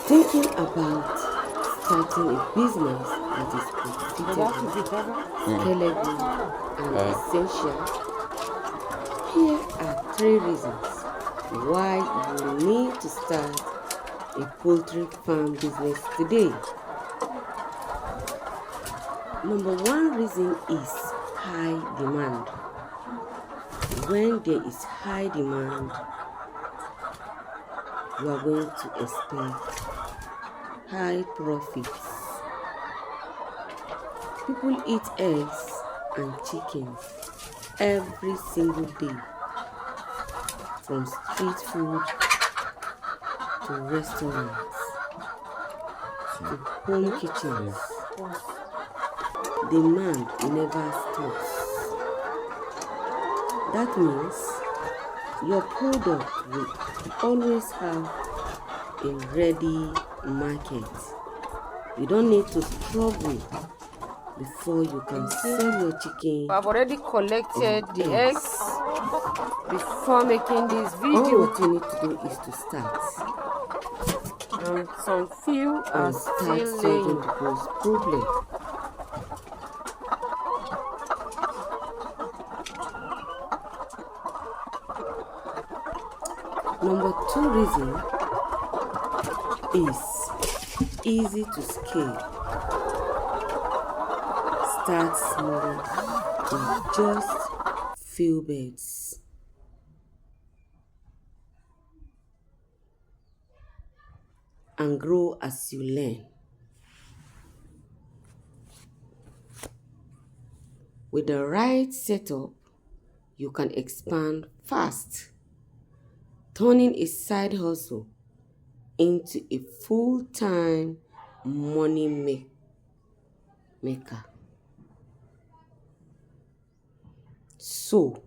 Thinking about starting a business that is profitable, scalable, and essential, here are 3 reasons why you need to start a poultry farm business today. Number 1 reason is high demand. When there is high demand, you are going to expect high profits. People eat eggs and chicken every single day, from street food to restaurants to home kitchens. Demand never stops. That means your product will always have a ready market. You don't need to struggle before you can sell your chicken. I've already collected the eggs before making this All video. what you need to do is to start And some few are and start still solving laying. people's problem. Number 2 reason is easy to scale. Start small with just few beds. And grow as you learn. With the right setup, you can expand fast, turning a side hustle into a full-time money maker. So,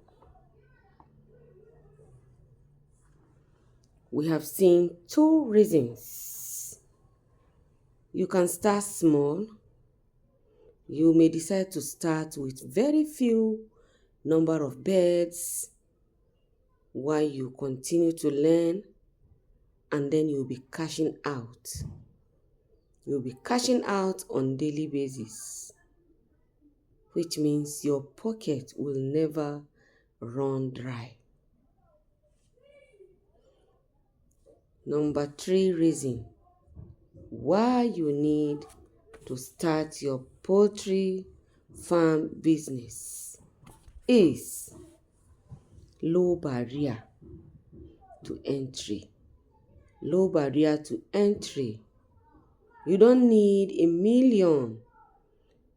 we have seen 2 reasons. You can start small. You may decide to start with very few number of beds while you continue to learn, and then you'll be cashing out. You'll be cashing out on daily basis, which means your pocket will never run dry. Number 3 reason why you need to start your poultry farm business is low barrier to entry. Low barrier to entry. You don't need $1 million.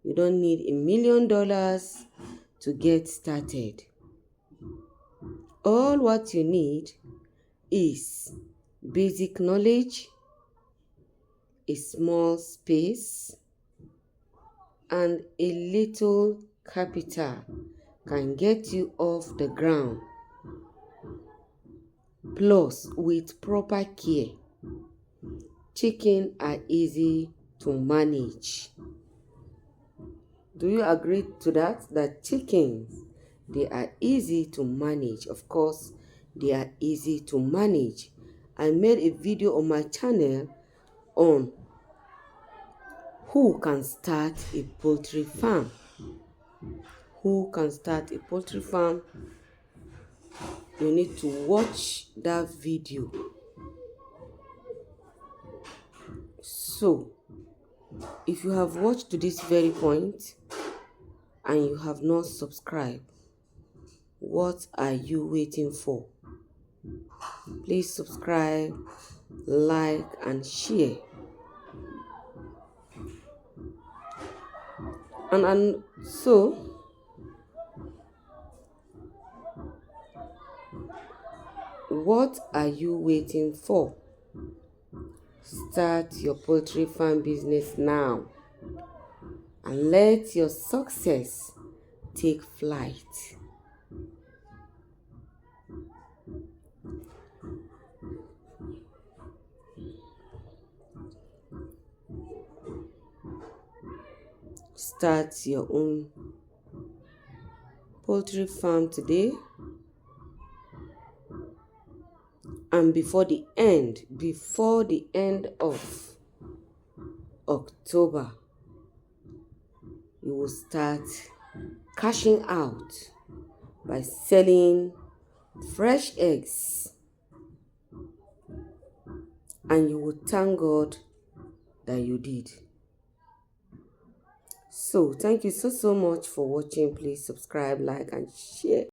You don't need $1 million to get started. All what you need is basic knowledge, a small space, and a little capital can get you off the ground. Plus, with proper care, chickens are easy to manage. Do you agree to that? That chickens, they are easy to manage. Of course, they are easy to manage. I made a video on my channel on who can start a poultry farm. Who can start a poultry farm? You need to watch that video. So, if you have watched to this very point and you have not subscribed, what are you waiting for? Please subscribe, like, and share. And so, what are you waiting for? Start your poultry farm business now and let your success take flight. Start your own poultry farm today And before the end of October, you will start cashing out by selling fresh eggs, and you will thank God that you did. So thank you so much for watching. Please subscribe, like, and share.